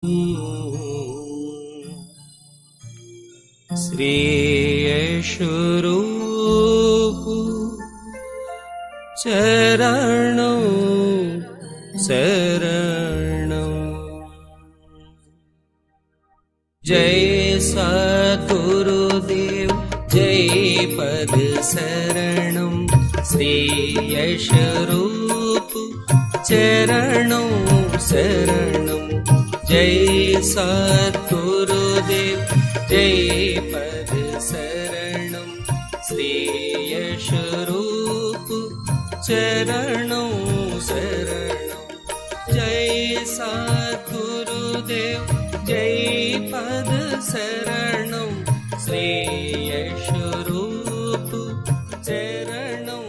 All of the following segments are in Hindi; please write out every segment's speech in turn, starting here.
श्री यशरूप चरणों शरणों। जय सद्गुरुदेव जय पद शरणं। श्री यशरूप चरणों शरणं। जय सद्गुरुदेव जय पद शरणं। श्री यशरूप चरणों शरणं। जय सद्गुरुदेव जय पद शरणं। श्री यशरूप चरणों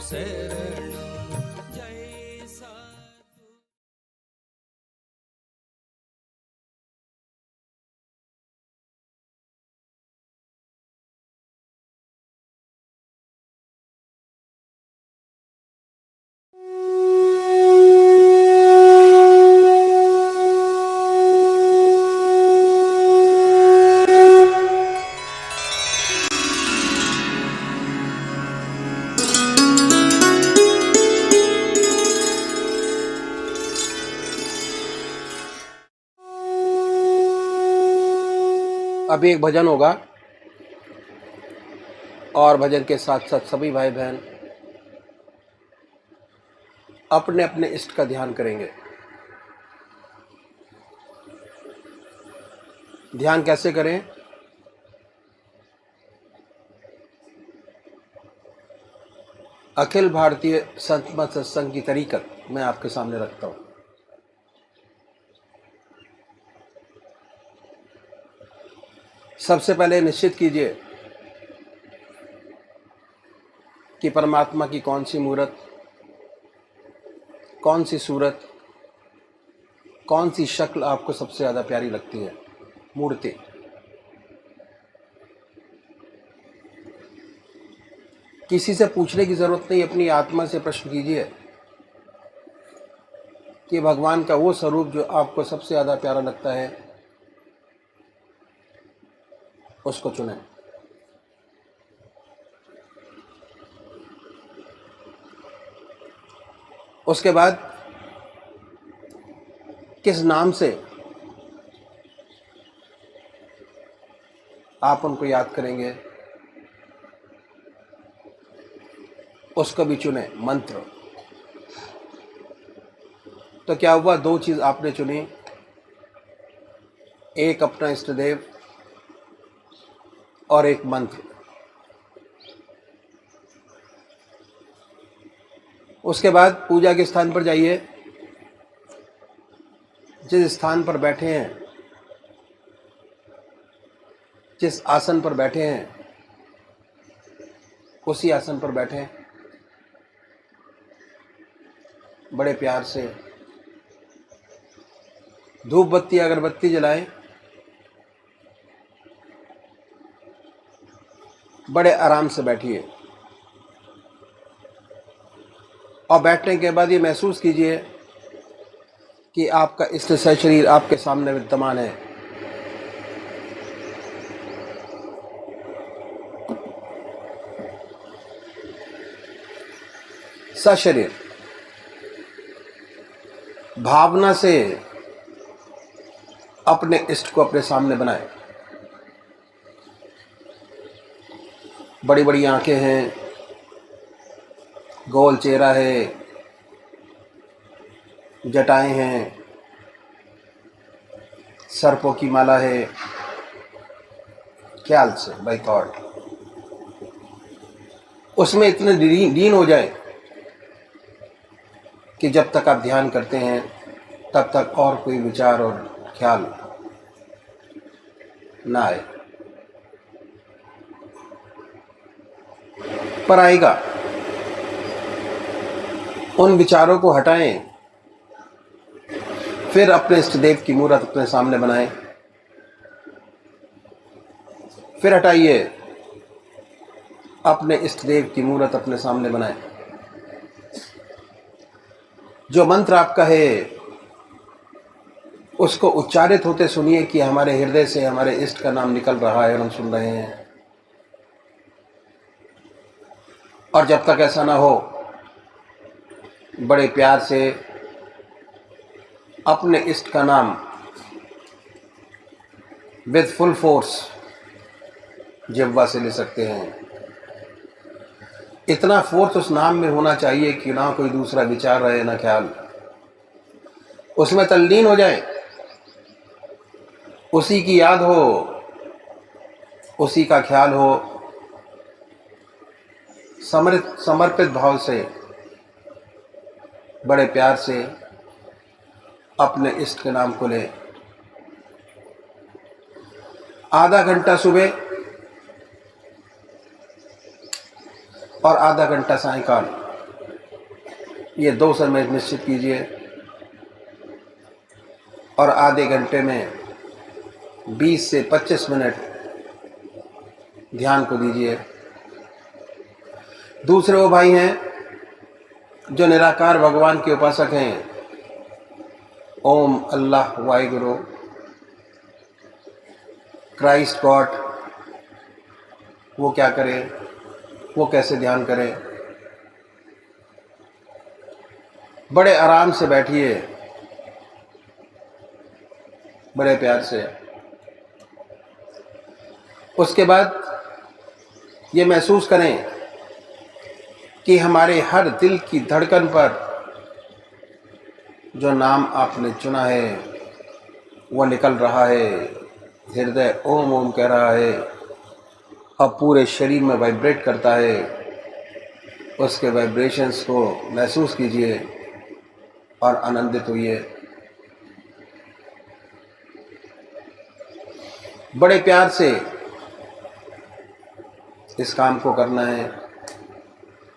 शरणं। जय सद्गुरु। अभी एक भजन होगा और भजन के साथ साथ सभी भाई बहन अपने अपने इष्ट का ध्यान करेंगे। ध्यान कैसे करें? अखिल भारतीय संत मत सत्संग की तरीकत मैं आपके सामने रखता हूं। सबसे पहले निश्चित कीजिए कि परमात्मा की कौन सी मूर्त, कौन सी सूरत, कौन सी शक्ल आपको सबसे ज़्यादा प्यारी लगती है। मूर्ति किसी से पूछने की ज़रूरत नहीं, अपनी आत्मा से प्रश्न कीजिए कि भगवान का वो स्वरूप जो आपको सबसे ज़्यादा प्यारा लगता है उसको चुनें। उसके बाद किस नाम से आप उनको याद करेंगे उसको भी चुने। मंत्र तो क्या हुआ, दो चीज आपने चुनी, एक अपना इष्ट देव और एक मंत्र। उसके बाद पूजा के स्थान पर जाइए, जिस स्थान पर बैठे हैं, जिस आसन पर बैठे हैं उसी आसन पर बैठें। बड़े प्यार से धूप बत्ती अगरबत्ती जलाएं। बड़े आराम से बैठिए और बैठने के बाद ये महसूस कीजिए कि आपका इष्ट शरीर आपके सामने विद्यमान है। सशरीर भावना से अपने इष्ट को अपने सामने बनाएं। बड़ी बड़ी आंखें हैं, गोल चेहरा है, जटाएं हैं, सर्पों की माला है। ख्याल से बाय थॉट उसमें इतने लीन हो जाए कि जब तक आप ध्यान करते हैं तब तक और कोई विचार और ख्याल ना आए। पर आएगा, उन विचारों को हटाएं, फिर अपने इष्ट देव की मूर्त अपने सामने बनाएं। फिर हटाइए, अपने इष्ट देव की मूर्त अपने सामने बनाएं। जो मंत्र आपका है उसको उच्चारित होते सुनिए कि हमारे हृदय से हमारे इष्ट का नाम निकल रहा है और हम सुन रहे हैं। और जब तक ऐसा ना हो, बड़े प्यार से अपने इष्ट का नाम विद फुल फोर्स जिह्वा से ले सकते हैं। इतना फोर्स उस नाम में होना चाहिए कि ना कोई दूसरा विचार रहे, ना ख्याल, उसमें तल्लीन हो जाए, उसी की याद हो, उसी का ख्याल हो। समर्पित भाव से, बड़े प्यार से अपने इष्ट के नाम को ले। आधा घंटा सुबह और आधा घंटा सायंकाल, ये 2 समय निश्चित कीजिए। और आधे घंटे में 20 से 25 मिनट ध्यान को दीजिए। दूसरे वो भाई हैं जो निराकार भगवान के उपासक हैं, ओम, अल्लाह, वाहिगुरु, क्राइस्ट, गॉड, वो क्या करें, वो कैसे ध्यान करें। बड़े आराम से बैठिए, बड़े प्यार से। उसके बाद ये महसूस करें कि हमारे हर दिल की धड़कन पर जो नाम आपने चुना है वो निकल रहा है। हृदय ओम ओम कह रहा है, अब पूरे शरीर में वाइब्रेट करता है। उसके वाइब्रेशंस को महसूस कीजिए और आनंदित होइए। बड़े प्यार से इस काम को करना है।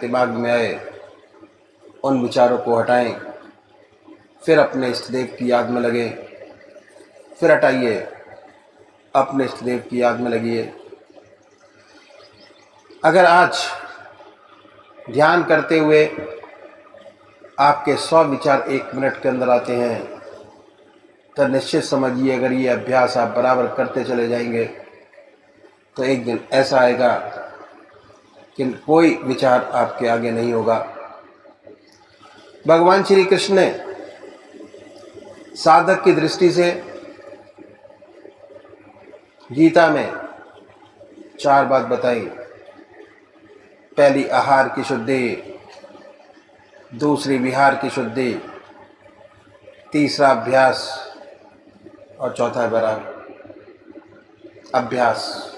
दिमाग में आए, उन विचारों को हटाएं, फिर अपने इष्ट देव की याद में लगे, फिर हटाइए, अपने इष्ट देव की याद में लगिए। अगर आज ध्यान करते हुए आपके 100 विचार 1 मिनट के अंदर आते हैं, तो निश्चित समझिए अगर ये अभ्यास आप बराबर करते चले जाएंगे तो एक दिन ऐसा आएगा कि कोई विचार आपके आगे नहीं होगा। भगवान श्री कृष्ण ने साधक की दृष्टि से गीता में 4 बात बताई। पहली आहार की शुद्धि, दूसरी विहार की शुद्धि, तीसरा अभ्यास और चौथा वैराग। अभ्यास,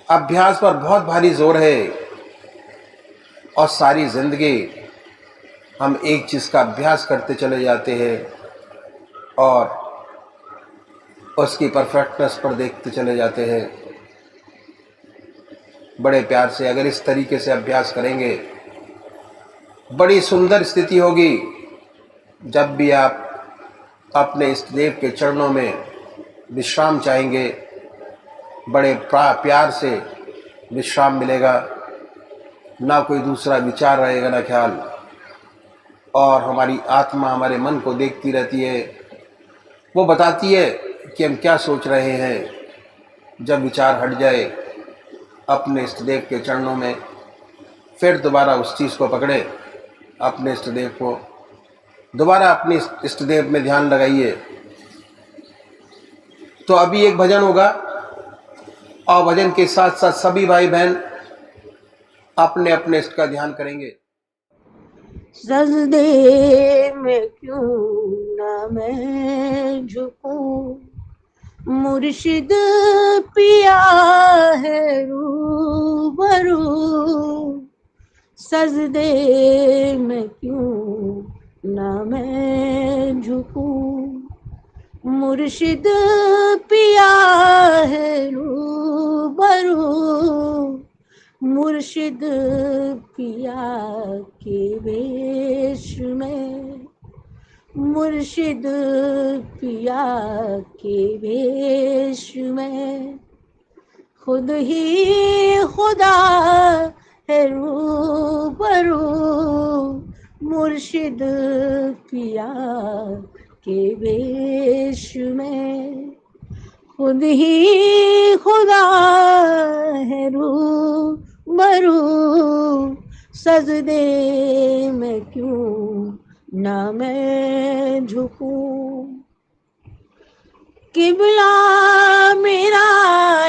अभ्यास पर बहुत भारी जोर है और सारी जिंदगी हम एक चीज़ का अभ्यास करते चले जाते हैं और उसकी परफेक्टनेस पर देखते चले जाते हैं। बड़े प्यार से अगर इस तरीके से अभ्यास करेंगे, बड़ी सुंदर स्थिति होगी। जब भी आप अपने इष्ट देव के चरणों में विश्राम चाहेंगे, बड़े प्यार से विश्राम मिलेगा, ना कोई दूसरा विचार रहेगा, ना ख्याल। और हमारी आत्मा हमारे मन को देखती रहती है, वो बताती है कि हम क्या सोच रहे हैं। जब विचार हट जाए अपने इष्ट देव के चरणों में, फिर दोबारा उस चीज़ को पकड़े, अपने इष्ट देव को दोबारा अपने इष्ट देव में ध्यान लगाइए। तो अभी एक भजन होगा और भजन के साथ साथ सभी भाई बहन अपने अपने इष्ट का ध्यान करेंगे। सजदे में क्यों ना मैं झुकूं, मुर्शिद पिया है रूबरू। सजदे में क्यों ना मैं झुकूं, मुर्शिद पिया है रूबरू। मुर्शिद पिया के वेश में, मुर्शिद पिया के वेश में, खुद ही खुदा है रूबरू। मुर्शिद पिया के वेश में, खुद ही खुदा है रूबरू, सजदे में क्यों ना मैं झुकूं। किबला मेरा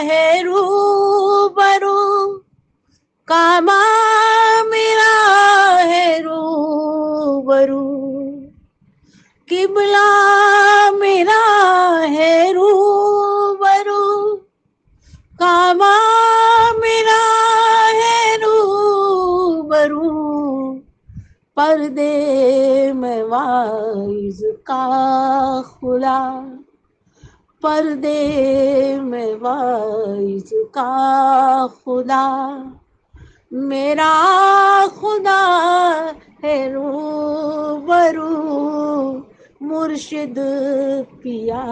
है रूबरू, काबा मेरा है रूबरू, किबला मेरा है रूबरू, काबा मेरा है रूबरू, पर्दे में वाइज का खुला, पर्दे में वाइज का खुदा, मेरा खुदा है रूबरू, मुर्शिद पिया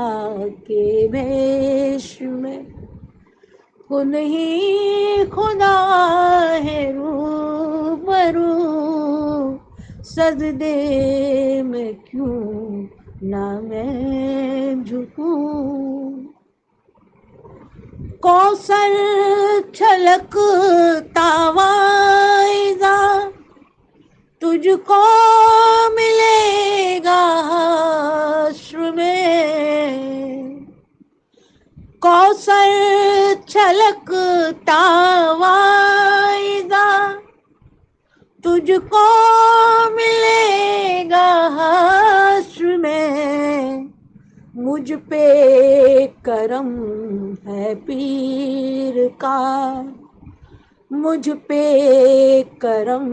के भेष में, खुद ही खुदा है रूबरू, सजदे में क्यों ना मैं झुकूं। कौसर छलकता वाइज़ा, तुझको मिलेगा हश्र में। कौसर छलकता वाइज़ा, तुझको मिलेगा हश्र में। मुझ पे करम है पीर का, मुझ पे करम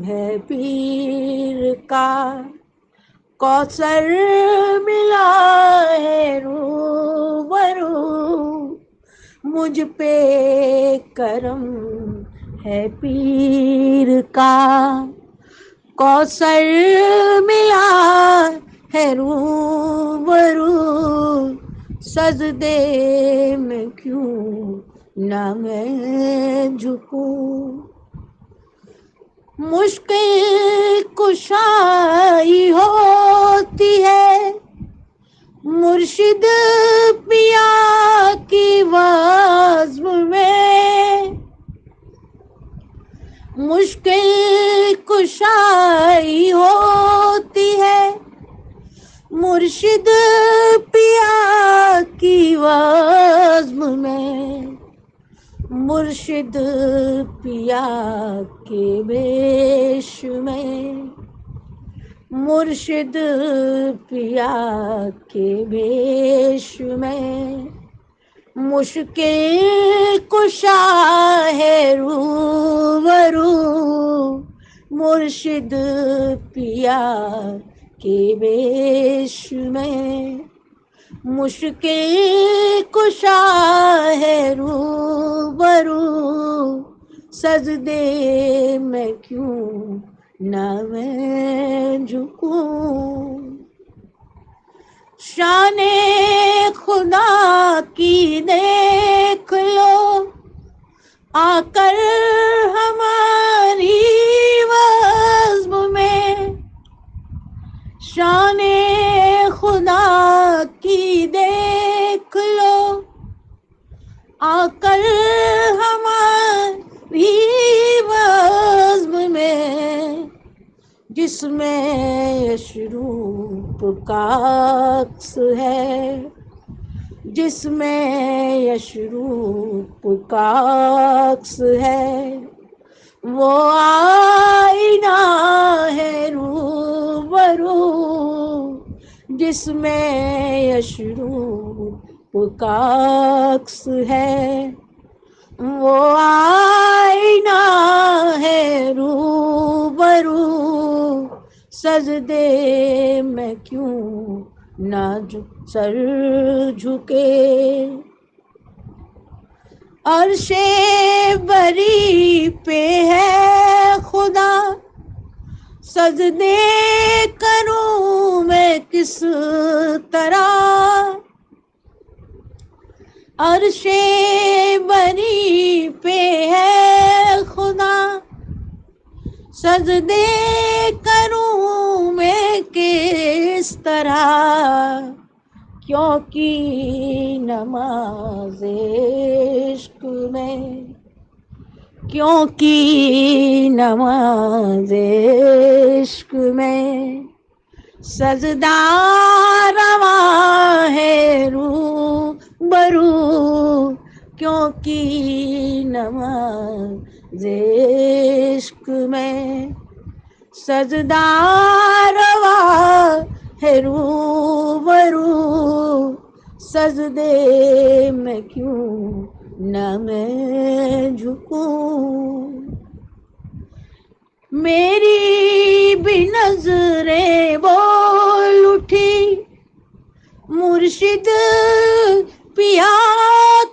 है पीर का, कौसर मिला है रूबरू, मुझ पे करम है पीर का, कौसर मिला है रूबरू, सजदे में क्यों ना मैं झुकूं। मुश्किल कुशाई होती है मुर्शिद पिया की वज़्म में, मुश्किल कुशाई होती है मुर्शिद पिया की वज़्म में, मुर्शिद पिया के भेष में, मुर्शिद पिया के भेष में, मुश्किल कुशा है रूबरू, मुर्शिद पिया के भेष में, मुश्किल कुशा है रूबरू, सजदे में क्यों ना मैं झुकूं। शाने खुदा की देख लो आकर हमारी वज़्म में, शाने खुदा की देख लो आकर हमारी वज़्म में, जिसमें यशरूप का अक्स है, जिसमें यशरूप का अक्स है, वो आईना है रूबरू, जिसमें यशरूप का अक्स है, वो आईना है रूबरू, सजदे में क्यों ना सर झुके। अर्शे बरी पे है खुदा, सजदे करूं मैं किस तरह। अर्शे बरी पे है खुदा, सजदे करूं मैं किस तरह, क्योंकि नमाज़ इश्क में, क्योंकि नमाज़ इश्क में सजदा रवा है रूबरू, क्योंकि नमाज़ इश्क में सजदा रवा है रूबरू, सजदे में क्यों न मैं झुकूं। मेरी भी नजरें बोल उठी मुर्शिद पिया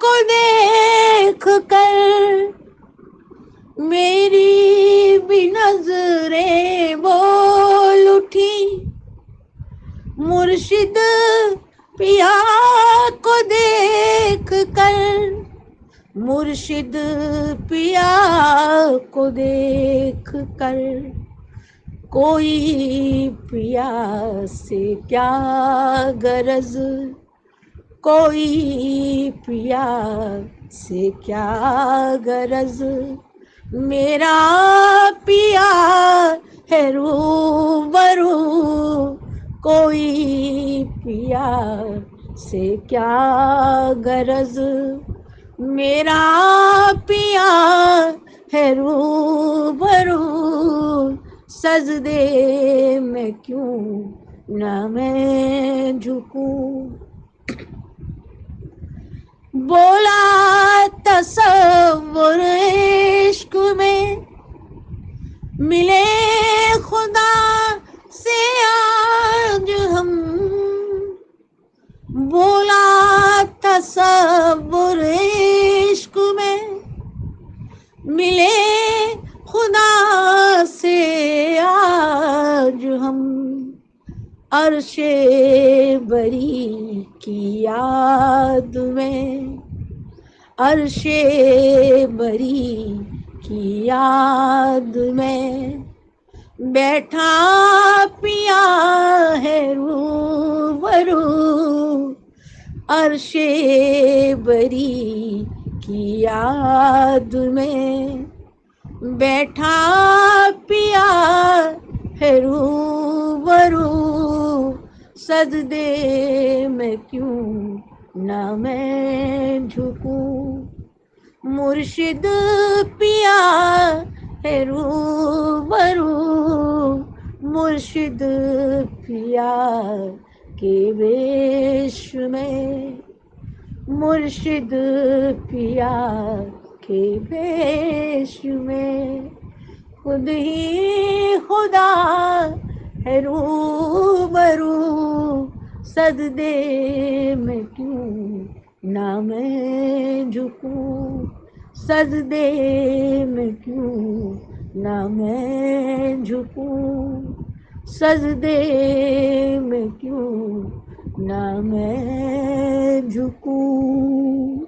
को देख कर, मेरी भी नजरें बोल उठी मुर्शिद पिया को देख कर, मुर्शिद पिया को देख कर, कोई पिया से क्या गरज, कोई पिया से क्या गरज, मेरा पिया है रूबरू, कोई पिया से क्या गरज, मेरा पिया है रूबरू, सजदे में क्यों न मैं झुकूं। बोला तसव्वुर इश्क में मिले खुदा से आज हम, बोला तसव्वुर इश्क में मिले खुदा से आज हम, अर्शे बरी की याद में, अर्शे बरी की याद में बैठा पिया है रूबरू, अर्शे बरी की याद में बैठा पिया है रूबरू, सजदे में क्यों न मैं झुकूं। मुर्शिद पिया है रूबरू, मुर्शिद पिया के वेश में, मुर्शिद पिया के वेश में खुद ही खुदा है रूबरू, सजदे में क्यों ना मैं झुकूं, सजदे में क्यों ना मैं झुकूं, सजदे में क्यों ना मैं झुकूं।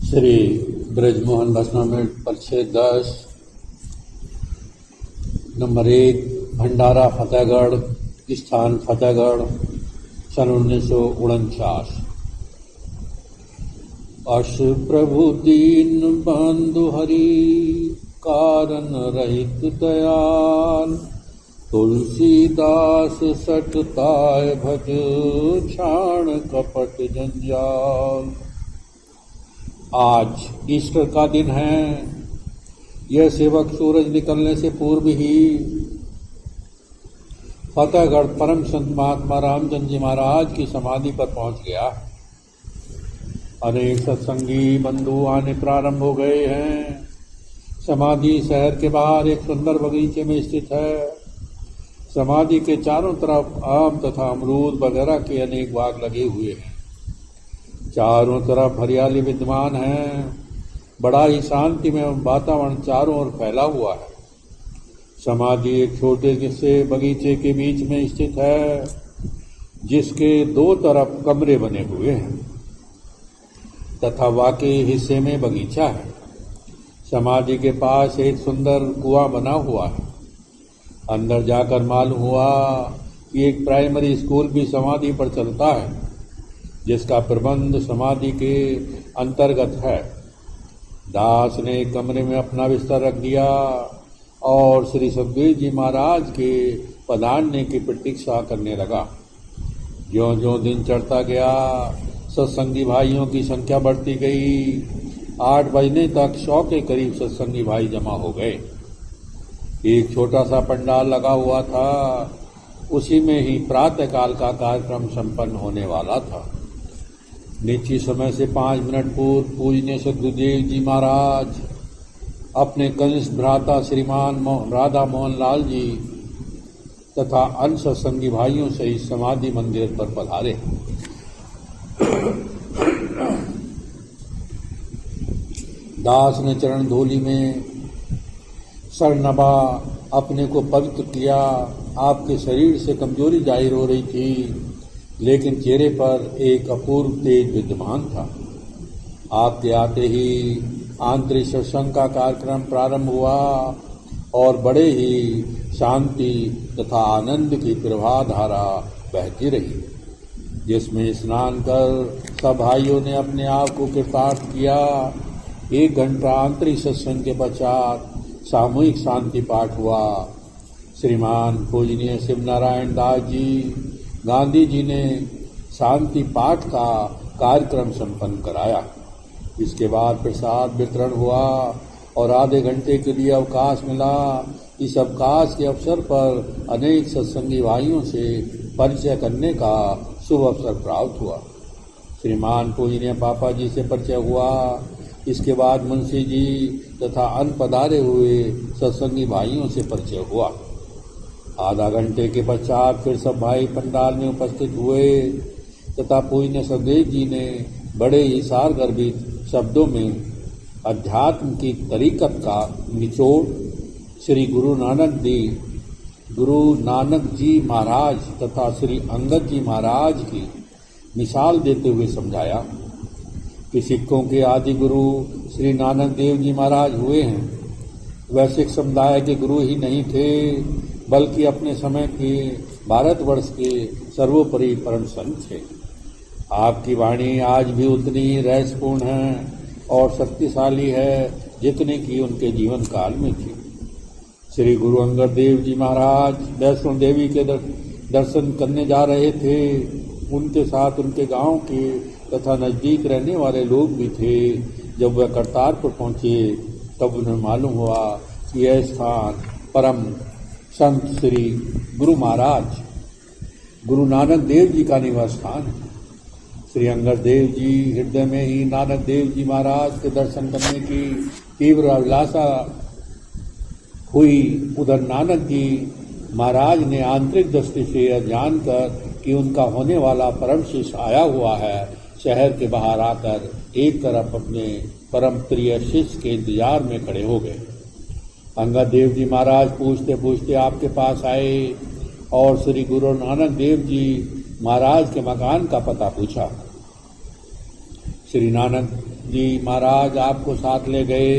श्री ब्रजमोहन वैष्णव परिच्छेद 10 नंबर 1 भंडारा फतेहगढ़, स्थान फतेहगढ़, सन 1949। अश प्रभु दीन बंधु हरि, कारण रहित दयाल, तुलसीदास सटताय भज, छाण कपट जंजाल। आज ईस्टर का दिन है। यह सेवक सूरज निकलने से पूर्व ही फतेहगढ़ परम संत महात्मा रामचंद्र जी महाराज की समाधि पर पहुंच गया। अनेक सत्संगी बंधु आने प्रारंभ हो गए हैं। समाधि शहर के बाहर एक सुंदर बगीचे में स्थित है। समाधि के चारों तरफ आम तथा अमरूद वगैरह के अनेक बाग लगे हुए हैं। चारों तरफ हरियाली विद्यमान है। बड़ा ही शांति में वातावरण चारों ओर फैला हुआ है। समाधि एक छोटे से बगीचे के बीच में स्थित है, जिसके 2 तरफ कमरे बने हुए हैं तथा वाकई हिस्से में बगीचा है। समाधि के पास एक सुंदर कुआं बना हुआ है। अंदर जाकर मालूम हुआ कि एक प्राइमरी स्कूल भी समाधि पर चलता है, जिसका प्रबंध समाधि के अंतर्गत है। दास ने कमरे में अपना बिस्तर रख दिया और श्री सतगुरु जी महाराज के पधारने की प्रतीक्षा करने लगा। ज्यों-ज्यों दिन चढ़ता गया, सत्संगी भाइयों की संख्या बढ़ती गई। 8 बजने तक 100 के करीब सत्संगी भाई जमा हो गए। एक छोटा सा पंडाल लगा हुआ था। उसी में ही प्रातःकाल का कार्यक्रम संपन्न होने वाला था। निश्चित समय से 5 मिनट पूर्व पूजनीय सद्गुरुदेव जी महाराज अपने कनिष्ठ भ्राता श्रीमान राधा मोहन लाल जी तथा अन्य सत्संगी भाइयों से इस समाधि मंदिर पर पधारे। दास ने चरण धूलि में सरनबा अपने को पवित्र किया। आपके शरीर से कमजोरी जाहिर हो रही थी, लेकिन चेहरे पर एक अपूर्व तेज विद्यमान था। आपके आते ही आंतरिक सत्संग का कार्यक्रम प्रारंभ हुआ और बड़े ही शांति तथा आनंद की प्रवाह धारा बहती रही, जिसमें स्नान कर सब भाइयों ने अपने आप को कृतार्थ किया। 1 घंटा आंतरिक सत्संग के पश्चात सामूहिक शांति पाठ हुआ। श्रीमान पूजनीय शिव नारायण दास जी गांधी जी ने शांति पाठ का कार्यक्रम संपन्न कराया। इसके बाद प्रसाद वितरण हुआ और आधे घंटे के लिए अवकाश मिला। इस अवकाश के अवसर पर अनेक सत्संगी भाइयों से परिचय करने का शुभ अवसर प्राप्त हुआ। श्रीमान पूजनीय पापा जी से परिचय हुआ। इसके बाद मुंशी जी तथा अन्य पधारे हुए सत्संगी भाइयों से परिचय हुआ। आधा घंटे के पश्चात फिर सब भाई पंडाल में उपस्थित हुए तथा पूजनीय सदगुरु जी ने बड़े ही सारगर्भित शब्दों में अध्यात्म की तरीकत का निचोड़ श्री गुरु नानक जी महाराज तथा श्री अंगद जी महाराज की मिसाल देते हुए समझाया कि सिखों के आदि गुरु श्री नानक देव जी महाराज हुए हैं। वह सिख समुदाय के गुरु ही नहीं थे, बल्कि अपने समय के भारतवर्ष के सर्वोपरि परम संत थे। आपकी वाणी आज भी उतनी ही रहस्यपूर्ण है और शक्तिशाली है जितने की उनके जीवन काल में थी। श्री गुरु अंगद देव जी महाराज वैष्णो देवी के दर्शन करने जा रहे थे। उनके साथ उनके गांव के तथा नजदीक रहने वाले लोग भी थे। जब वह करतारपुर पहुंचे तब उन्हें मालूम हुआ कि यह स्थान परम संत श्री गुरु महाराज गुरु नानक देव जी का निवास स्थान है। श्री अंगद देव जी हृदय में ही नानक देव जी महाराज के दर्शन करने की तीव्र अभिलाषा हुई। उधर नानक जी महाराज ने आंतरिक दृष्टि से यह जानकर कि उनका होने वाला परम शिष्य आया हुआ है, शहर के बाहर आकर एक तरफ अपने परम प्रिय शिष्य के इंतजार में खड़े हो गए। अंगद देव जी महाराज पूछते पूछते आपके पास आए और श्री गुरु नानक देव जी महाराज के मकान का पता पूछा। श्री नानक जी महाराज आपको साथ ले गए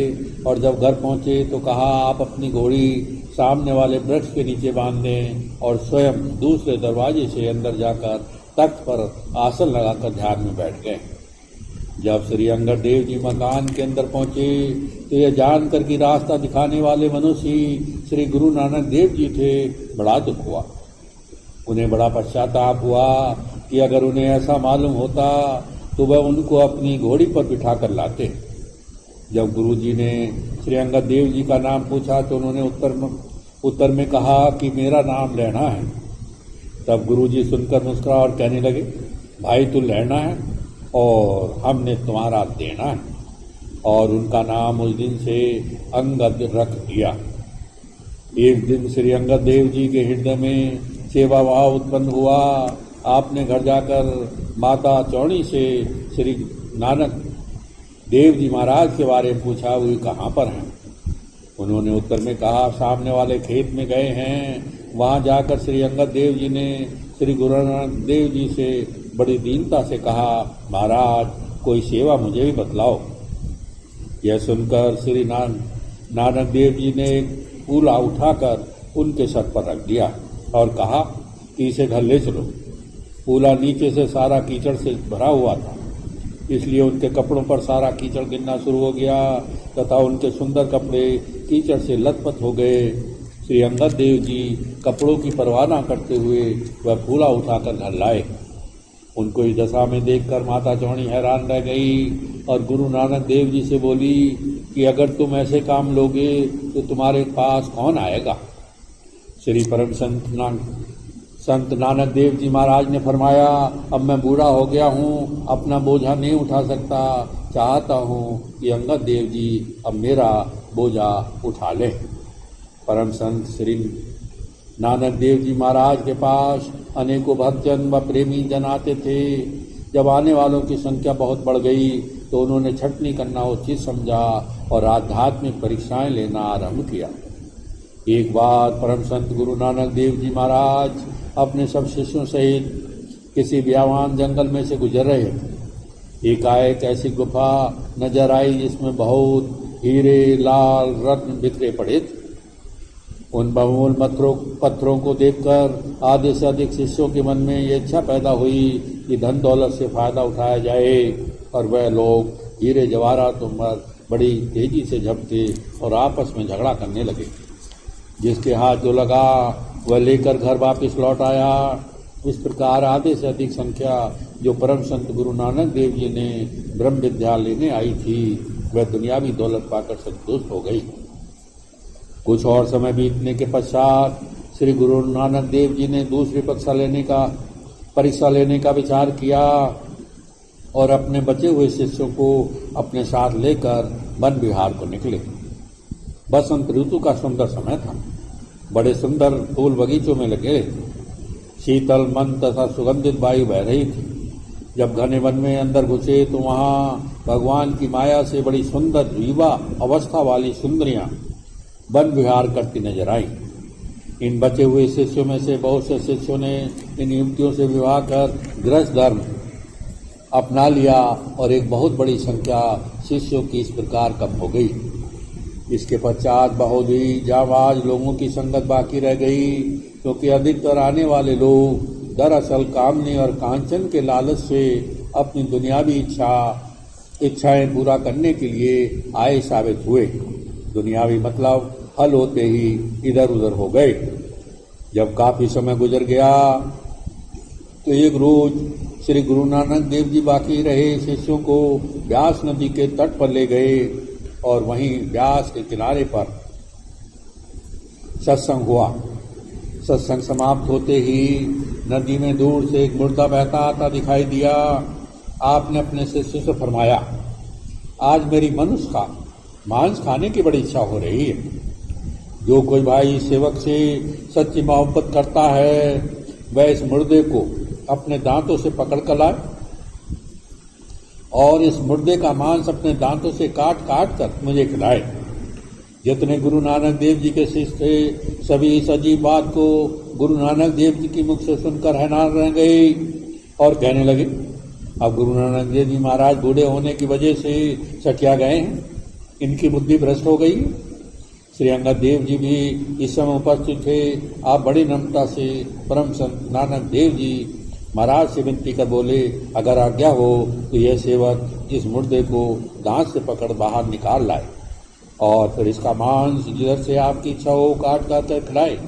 और जब घर पहुंचे तो कहा आप अपनी घोड़ी सामने वाले वृक्ष के नीचे बांध दें और स्वयं दूसरे दरवाजे से अंदर जाकर तख्त पर आसन लगाकर ध्यान में बैठ गए। जब श्री अंगद देव जी मकान के अंदर पहुंचे तो यह जानकर कि रास्ता दिखाने वाले मनुष्य श्री गुरु नानक देव जी थे, बड़ा दुख हुआ। उन्हें बड़ा पश्चाताप हुआ कि अगर उन्हें ऐसा मालूम होता तो वह उनको अपनी घोड़ी पर बिठाकर लाते। जब गुरु जी ने श्री अंगद देव जी का नाम पूछा तो उन्होंने उत्तर में कहा कि मेरा नाम लैना है। तब गुरु जी सुनकर मुस्कुरा और कहने लगे, भाई तू लैना है और हमने तुम्हारा देना है। और उनका नाम उस दिन से अंगद रख दिया। एक दिन श्री अंगद देव जी के हृदय में सेवा भाव उत्पन्न हुआ। आपने घर जाकर माता चौड़ी से श्री नानक देव जी महाराज के बारे में पूछा, वे कहाँ पर हैं। उन्होंने उत्तर में कहा सामने वाले खेत में गए हैं। वहाँ जाकर श्री अंगद देव जी ने श्री गुरु नानक देव जी से बड़ी दीनता से कहा, महाराज कोई सेवा मुझे भी बतलाओ। यह सुनकर श्री नानक देव जी ने एक पूला उठाकर उनके सर पर रख दिया और कहा कि इसे घर ले चलो। पूला नीचे से सारा कीचड़ से भरा हुआ था, इसलिए उनके कपड़ों पर सारा कीचड़ गिरना शुरू हो गया तथा उनके सुंदर कपड़े कीचड़ से लथपथ हो गए। श्री अंगद देव जी कपड़ों की परवाह न करते हुए वह पूला उठाकर घर लाए। उनको इस दशा में देखकर माता चौड़ी हैरान रह गई और गुरु नानक देव जी से बोली कि अगर तुम ऐसे काम लोगे तो तुम्हारे पास कौन आएगा। श्री परम संत नानक देव जी महाराज ने फरमाया, अब मैं बूढ़ा हो गया हूँ, अपना बोझा नहीं उठा सकता, चाहता हूँ कि अंगद देव जी अब मेरा बोझा उठा ले। परम संत श्री नानक देव जी महाराज के पास अनेकों भक्तजन व प्रेमी जन आते थे। जब आने वालों की संख्या बहुत बढ़ गई तो उन्होंने छटनी करना उचित समझा और आध्यात्मिक परीक्षाएं लेना आरंभ किया। एक बार परम संत गुरु नानक देव जी महाराज अपने सब शिष्यों सहित किसी व्यावान जंगल में से गुजर रहे थे। एकाएक ऐसी गुफा नजर आई जिसमें बहुत हीरे लाल रत्न बिखरे पड़े थे। उन बहुमूल्य पत्थरों को देखकर आधे से अधिक शिष्यों के मन में ये इच्छा पैदा हुई कि धन दौलत से फायदा उठाया जाए और वह लोग हीरे जवाहरातों पर बड़ी तेजी से झपटे और आपस में झगड़ा करने लगे। जिसके हाथ जो लगा वह लेकर घर वापस लौट आया। इस प्रकार आधे से अधिक संख्या जो परम संत गुरु नानक देव जी ने ब्रह्म विद्या लेने आई थी वह दुनियावी दौलत पाकर संतुष्ट हो गई। कुछ और समय बीतने के पश्चात श्री गुरु नानक देव जी ने दूसरी परीक्षा लेने का विचार किया और अपने बचे हुए शिष्यों को अपने साथ लेकर वन विहार को निकले। बसंत ऋतु का सुंदर समय था। बड़े सुंदर फूल बगीचों में लगे, शीतल मन तथा सुगंधित वायु बह रही थी। जब घने वन में अंदर घुसे तो वहाँ भगवान की माया से बड़ी सुंदर युवा अवस्था वाली सुंदरियां वन विहार करती नजर आई। इन बचे हुए शिष्यों में से बहुत से शिष्यों ने इन युवतियों से विवाह कर गृहस्थ धर्म अपना लिया और एक बहुत बड़ी संख्या शिष्यों की इस प्रकार कम हो गई। इसके पश्चात बहुत ही जाबाज लोगों की संगत बाकी रह गई, क्योंकि अधिकतर आने वाले लोग दरअसल कामने और कांचन के लालच से अपनी दुनियावी इच्छाएं पूरा करने के लिए आए साबित हुए। दुनियावी मतलब हल होते ही इधर उधर हो गए। जब काफी समय गुजर गया तो एक रोज श्री गुरु नानक देव जी बाकी रहे शिष्यों को व्यास नदी के तट पर ले गए और वहीं व्यास के किनारे पर सत्संग हुआ। सत्संग समाप्त होते ही नदी में दूर से एक मुर्दा बहता आता दिखाई दिया। आपने अपने शिष्य से फरमाया, आज मेरी मनुष्य का मांस खाने की बड़ी इच्छा हो रही है। जो कोई भाई सेवक से सच्ची मोहब्बत करता है वह इस मुर्दे को अपने दांतों से पकड़ कर लाए और इस मुर्दे का मांस अपने दांतों से काट काट कर मुझे खिलाए। जितने गुरु नानक देव जी के शिष्य थे सभी इस अजीब बात को गुरु नानक देव जी की मुख से सुनकर हैरान रह गए और कहने लगे, अब गुरु नानक देव जी महाराज बूढ़े होने की वजह से सटिया गए हैं, इनकी बुद्धि भ्रष्ट हो गई। श्री अंगद देव जी भी इस समय उपस्थित थे। आप बड़ी नम्रता से परम संत नानक देव जी महाराज से विनती कर बोले, अगर आज्ञा हो तो यह सेवक इस मुर्दे को दांत से पकड़ बाहर निकाल लाए और फिर इसका मांस जिधर से आपकी इच्छा हो काट कर खिलाए।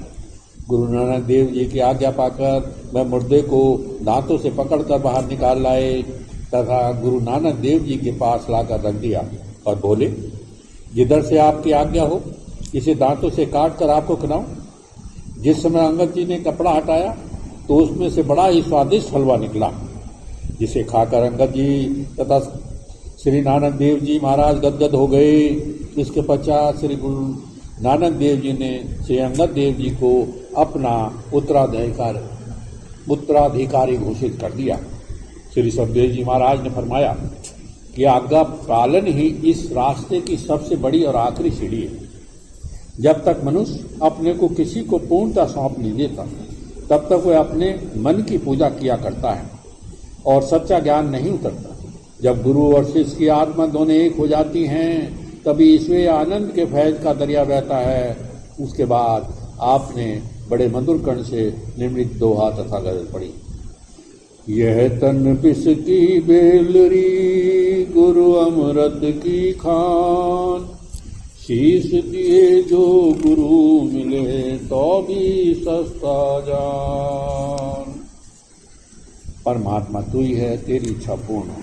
गुरु नानक देव जी की आज्ञा पाकर वह मुर्दे को दांतों से पकड़कर बाहर निकाल लाए तथा गुरु नानक देव जी के पास लाकर रख दिया और बोले, जिधर से आपकी आज्ञा हो इसे दांतों से काट कर आपको खिलाऊं। जिस समय अंगद जी ने कपड़ा हटाया तो उसमें से बड़ा ही स्वादिष्ट हलवा निकला, जिसे खाकर अंगद जी तथा श्री नानक देव जी महाराज गदगद हो गए। इसके पश्चात श्री गुरु नानक देव जी ने श्री अंगद देव जी को अपना उत्तराधिकारी घोषित कर दिया। श्री सतदेव जी महाराज ने फरमाया कि आज्ञा पालन ही इस रास्ते की सबसे बड़ी और आखिरी सीढ़ी है। जब तक मनुष्य अपने को किसी को पूर्णता सौंप नहीं देता तब तक वह अपने मन की पूजा किया करता है और सच्चा ज्ञान नहीं उतरता। जब गुरु और शिष्य की आत्मा दोनों एक हो जाती हैं तभी ईश्वरीय आनंद के फैज का दरिया बहता है। उसके बाद आपने बड़े मधुर कर्ण से निम्रित दोहा तथा गजल पढ़ी। यह तन बिस की बेलरी गुरु अमृत की खान, शीश दिए जो गुरु मिले तो भी सस्ता जान। परमात्मा तू ही है, तेरी इच्छा पूर्ण हो।